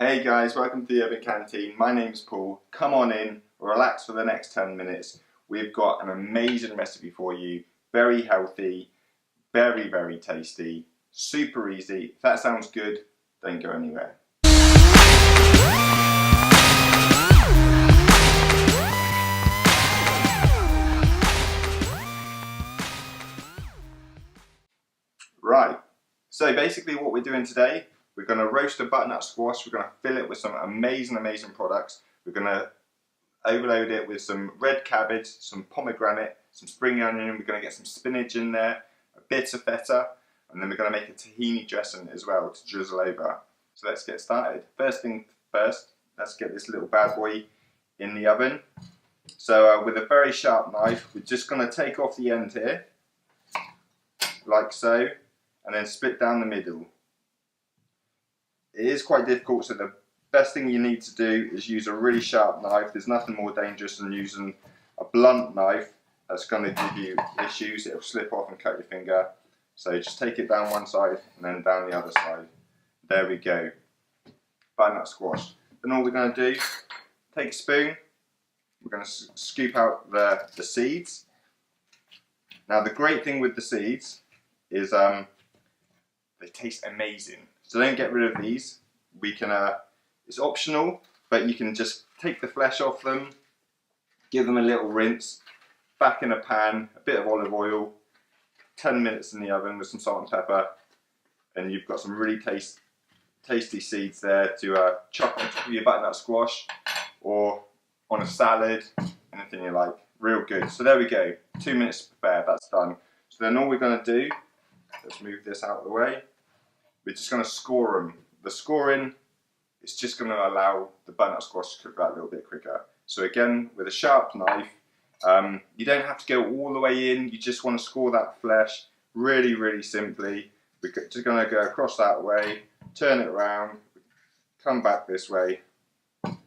Hey guys, welcome to the Urban Canteen. My name's Paul. Come on in, relax for the next 10 minutes. We've got an amazing recipe for you. Very healthy, very tasty, super easy. If that sounds good, don't go anywhere. Right, so basically what we're doing today, we're going to roast a butternut squash. We're going to fill it with some amazing products. We're going to overload it with some red cabbage, some pomegranate, some spring onion. We're going to get some spinach in there, a bit of feta, and then we're going to make a tahini dressing as well to drizzle over. So let's get started. First thing first, let's get this little bad boy in the oven. So with a very sharp knife, we're just going to take off the end here, like so, and then split down the middle. It is quite difficult, so the best thing you need to do is use a really sharp knife. There's nothing more dangerous than using a blunt knife. That's going to give you issues. It'll slip off and cut your finger. So just take it down one side and then down the other side. There we go. Butternut squash. Then all we're going to do, take a spoon. We're going to scoop out the seeds. Now the great thing with the seeds is they taste amazing. So don't get rid of these. We can, it's optional, but you can just take the flesh off them, give them a little rinse, back in a pan, a bit of olive oil, 10 minutes in the oven with some salt and pepper, and you've got some really tasty seeds there to chop on top of your butternut squash or on a salad, anything you like. Real good. So there we go, 2 minutes to prepare, that's done. So then all we're going to do, let's move this out of the way, we're just going to score them. The scoring is just going to allow the butternut squash to cook that a little bit quicker. So again, with a sharp knife, you don't have to go all the way in, you just want to score that flesh really simply. We're just going to go across that way, turn it around, come back this way.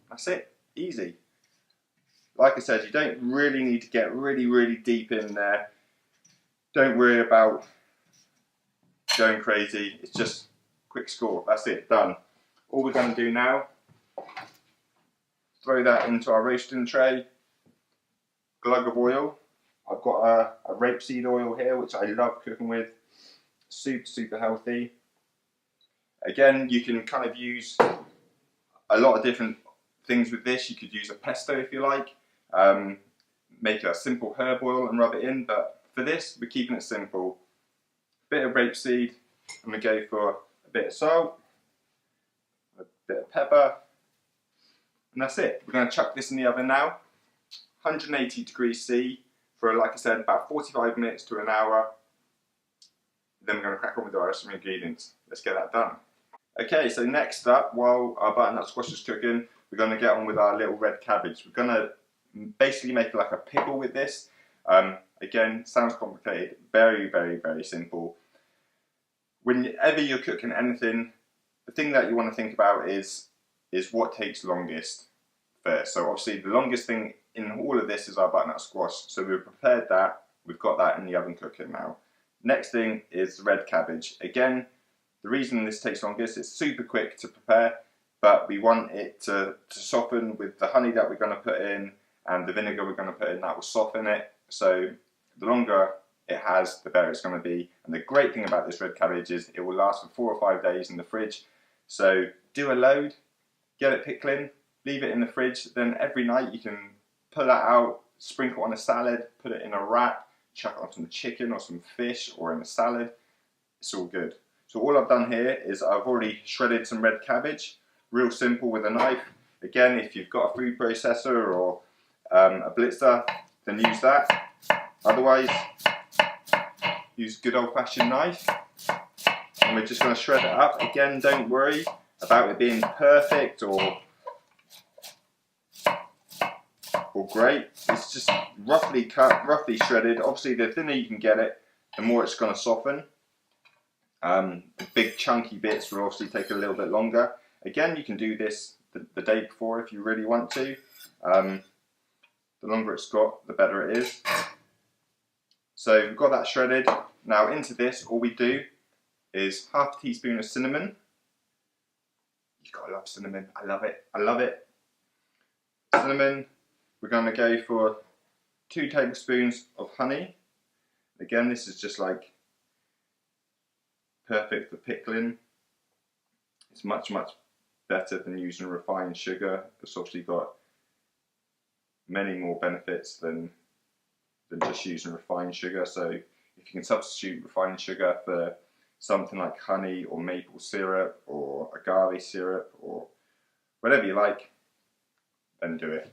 That's it, easy. Like I said, you don't really need to get really deep in there. Don't worry about going crazy, it's just quick score, that's it, done. All we're going to do now, throw that into our roasting tray, glug of oil. I've got a rapeseed oil here, which I love cooking with, super healthy. Again, you can kind of use a lot of different things with this. You could use a pesto if you like, make a simple herb oil and rub it in, but for this, we're keeping it simple. Bit of rapeseed, I'm going to go for a bit of salt, a bit of pepper, and that's it. We're going to chuck this in the oven now, 180 degrees C for, like I said, about 45 minutes to an hour. Then we're going to crack on with the rest of the ingredients. Let's get that done. Okay, so next up, while our butternut squash is cooking, we're going to get on with our little red cabbage. We're going to basically make like a pickle with this. Again, sounds complicated, very simple. Whenever you're cooking anything, the thing that you want to think about is what takes longest first. So obviously the longest thing in all of this is our butternut squash. So we've prepared that, we've got that in the oven cooking now. Next thing is the red cabbage. Again, the reason this takes longest, it's super quick to prepare, but we want it to soften with the honey that we're going to put in and the vinegar we're going to put in, that will soften it. So the longer it has, the better it's going to be. And the great thing about this red cabbage is it will last for 4 or 5 days in the fridge. So do a load, get it pickling, leave it in the fridge, then every night you can pull that out, sprinkle on a salad, put it in a wrap, chuck it on some chicken or some fish or in a salad. It's all good. So all I've done here is I've already shredded some red cabbage, real simple with a knife. Again, if you've got a food processor or a blitzer, then use that. Otherwise, use a good old-fashioned knife. And we're just going to shred it up. Again, don't worry about it being perfect or great. It's just roughly cut, roughly shredded. Obviously, the thinner you can get it, the more it's going to soften. The big chunky bits will obviously take a little bit longer. Again, you can do this the day before if you really want to. The longer it's got, the better it is. So we've got that shredded. Now into this, all we do is half a teaspoon of cinnamon. You've got to love cinnamon. I love it. I love it. Cinnamon, we're going to go for 2 tablespoons of honey. Again, this is just like perfect for pickling. It's much better than using refined sugar. It's obviously got many more benefits than just using refined sugar. So if you can substitute refined sugar for something like honey or maple syrup or agave syrup or whatever you like, then do it.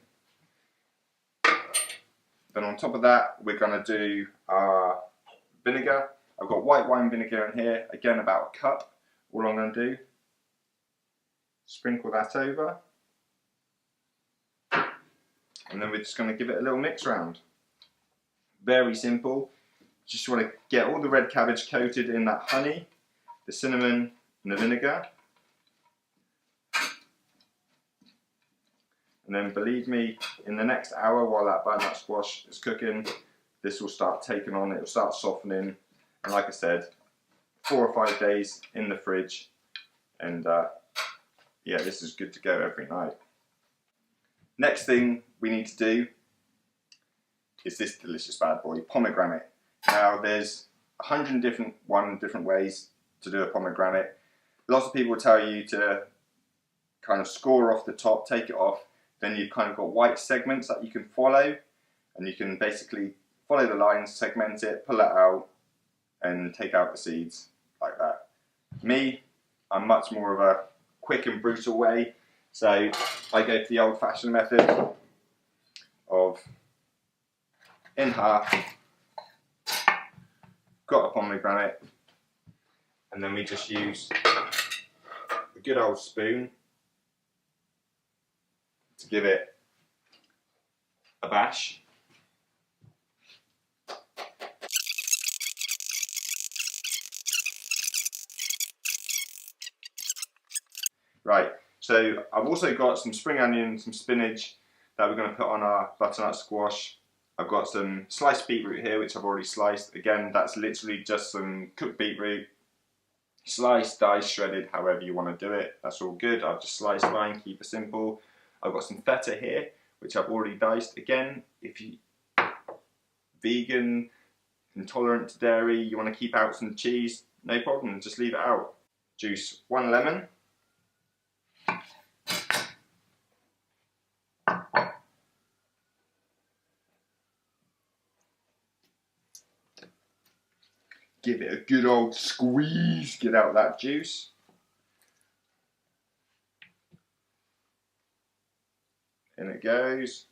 Then on top of that, we're going to do our vinegar. I've got white wine vinegar in here, again about a cup. All I'm going to do, sprinkle that over, and then we're just going to give it a little mix round. Very simple. Just want to get all the red cabbage coated in that honey, the cinnamon and the vinegar. And then believe me, in the next hour while that butternut squash is cooking, this will start taking on, it will start softening. And like I said, 4 or 5 days in the fridge. And yeah, this is good to go every night. Next thing we need to do is this delicious bad boy, pomegranate. Now there's 100 different ways to do a pomegranate. Lots of people tell you to kind of score off the top, take it off. Then you've kind of got white segments that you can follow, and you can basically follow the lines, segment it, pull it out, and take out the seeds like that. Me, I'm much more of a quick and brutal way, so I go for the old-fashioned method of in half, got a pomegranate, and then we just use a good old spoon to give it a bash. Right, so I've also got some spring onion, some spinach that we're going to put on our butternut squash. I've got some sliced beetroot here, which I've already sliced. Again, that's literally just some cooked beetroot, sliced, diced, shredded, however you want to do it. That's all good. I've just sliced mine, keep it simple. I've got some feta here, which I've already diced. Again, if you vegan, intolerant to dairy, you want to keep out some cheese, no problem, just leave it out. Juice 1 lemon. Give it a good old squeeze, get out that juice. In it goes.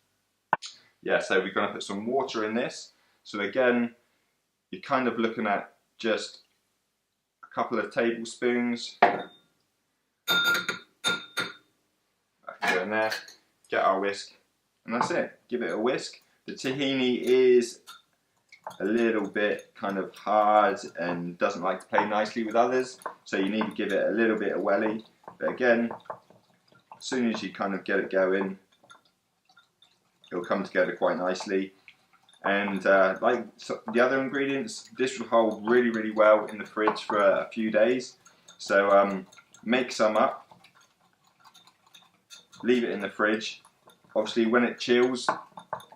Yeah, so we're going to put some water in this. So again, you're kind of looking at just a couple of tablespoons. I can go in there, get our whisk, and that's it. Give it a whisk. The tahini is a little bit kind of hard and doesn't like to play nicely with others, so you need to give it a little bit of welly. But again, as soon as you kind of get it going, it'll come together quite nicely. And like the other ingredients, this will hold really well in the fridge for a few days. So make some up, leave it in the fridge. Obviously when it chills,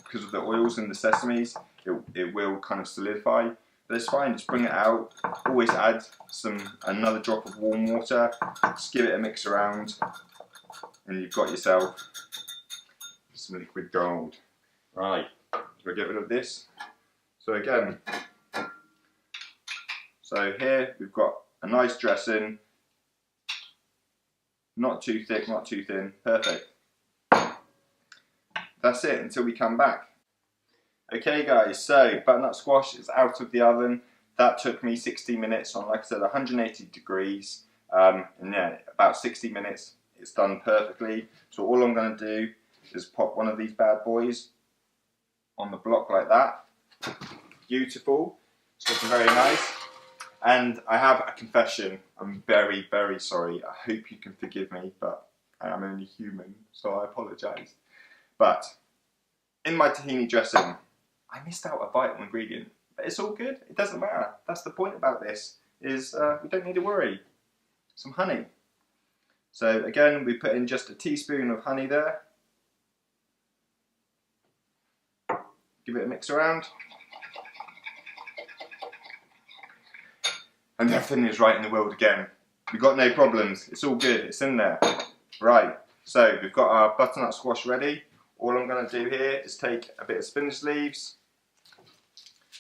because of the oils and the sesames, it will kind of solidify. But it's fine, just bring it out. Always add another drop of warm water, just give it a mix around, and you've got yourself some liquid gold. Right, we'll get rid of this. So again, so here we've got a nice dressing, not too thick, not too thin, perfect. That's it until we come back. Okay guys, so butternut squash is out of the oven. That took me 60 minutes on, like I said, 180 degrees. And yeah, about 60 minutes, it's done perfectly. So all I'm going to do is pop one of these bad boys on the block like that. Beautiful, it's looking very nice. And I have a confession. I'm very sorry. I hope you can forgive me, but I am only human, so I apologise. But in my tahini dressing, I missed out a vital ingredient, but it's all good, it doesn't matter. That's the point about this, is we don't need to worry. Some honey. So again, we put in just a teaspoon of honey there. Give it a mix around. And everything is right in the world again. We've got no problems, it's all good, it's in there. Right, so we've got our butternut squash ready. All I'm going to do here is take a bit of spinach leaves.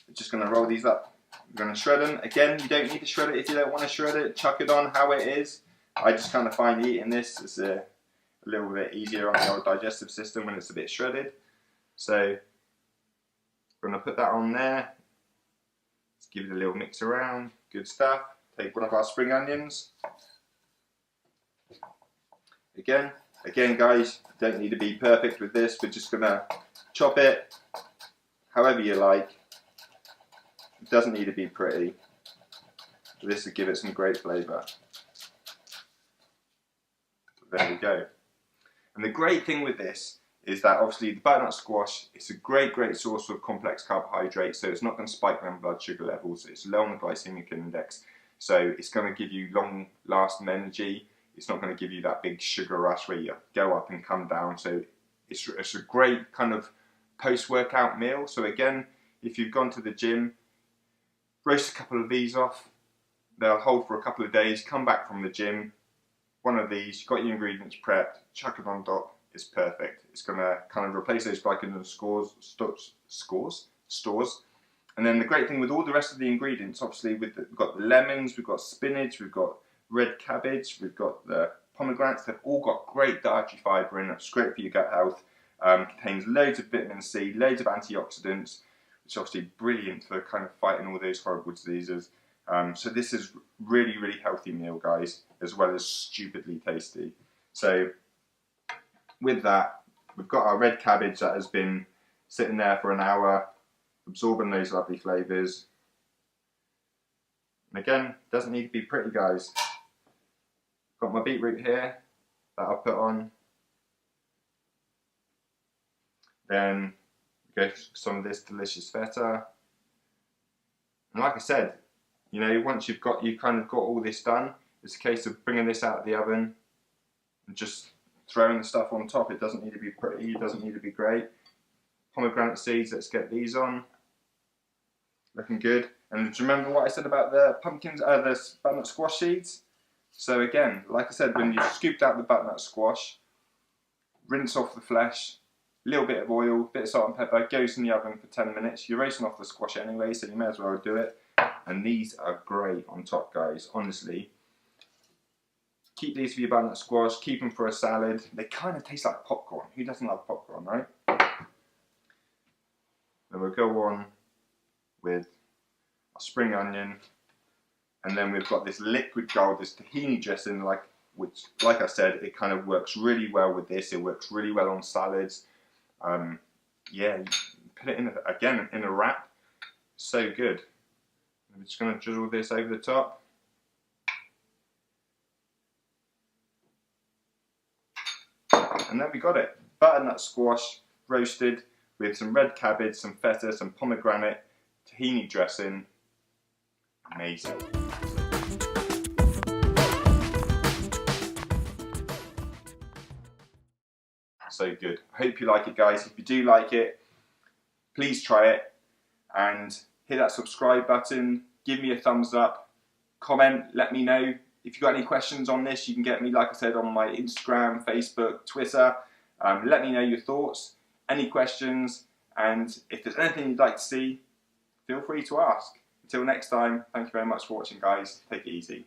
I'm just going to roll these up. I'm going to shred them. Again, you don't need to shred it if you don't want to shred it. Chuck it on how it is. I just kind of find eating this is a little bit easier on the old digestive system when it's a bit shredded. So I'm going to put that on there. Let's give it a little mix around. Good stuff. Take one of our spring onions. Again guys, you don't need to be perfect with this. We're just going to chop it however you like. It doesn't need to be pretty. This will give it some great flavour. There we go. And the great thing with this is that obviously the butternut squash is a great source of complex carbohydrates, so it's not going to spike them blood sugar levels. It's low on the glycemic index, so it's going to give you long lasting energy. It's not going to give you that big sugar rush where you go up and come down. So it's a great kind of post-workout meal. So again, if you've gone to the gym, roast a couple of these off. They'll hold for a couple of days. Come back from the gym, one of these, you've got your ingredients prepped, chuck it on top. It's perfect. It's going to kind of replace those glycogen stores. And then the great thing with all the rest of the ingredients, obviously we've got the lemons, we've got spinach, we've got red cabbage, we've got the pomegranates. They've all got great dietary fibre in. It's great for your gut health. Contains loads of vitamin C, loads of antioxidants, which is obviously brilliant for kind of fighting all those horrible diseases. So this is really healthy meal, guys, as well as stupidly tasty. So with that, we've got our red cabbage that has been sitting there for an hour, absorbing those lovely flavours. And again, doesn't need to be pretty, guys. Got my beetroot here that I'll put on. Then go for some of this delicious feta. And like I said, you know, once you've kind of got all this done, it's a case of bringing this out of the oven and just throwing the stuff on top. It doesn't need to be pretty, it doesn't need to be great. Pomegranate seeds, let's get these on. Looking good. And do you remember what I said about the pumpkins, the butternut squash seeds? So again, like I said, when you've scooped out the butternut squash, rinse off the flesh, a little bit of oil, bit of salt and pepper, goes in the oven for 10 minutes. You're roasting off the squash anyway, so you may as well do it. And these are great on top, guys, honestly. Keep these for your butternut squash, keep them for a salad. They kind of taste like popcorn. Who doesn't love popcorn, right? Then we'll go on with a spring onion, and then we've got this liquid gold, this tahini dressing, which, like I said, it kind of works really well with this. It works really well on salads. Yeah, put it in again in a wrap. So good. I'm just going to drizzle this over the top. And then we got it. Butternut squash roasted with some red cabbage, some feta, some pomegranate, tahini dressing. Amazing. So good. I hope you like it, guys. If you do like it, please try it and hit that subscribe button. Give me a thumbs up. Comment. Let me know. If you've got any questions on this, you can get me, like I said, on my Instagram, Facebook, Twitter. Let me know your thoughts, any questions, and if there's anything you'd like to see, feel free to ask. Until next time, thank you very much for watching, guys. Take it easy.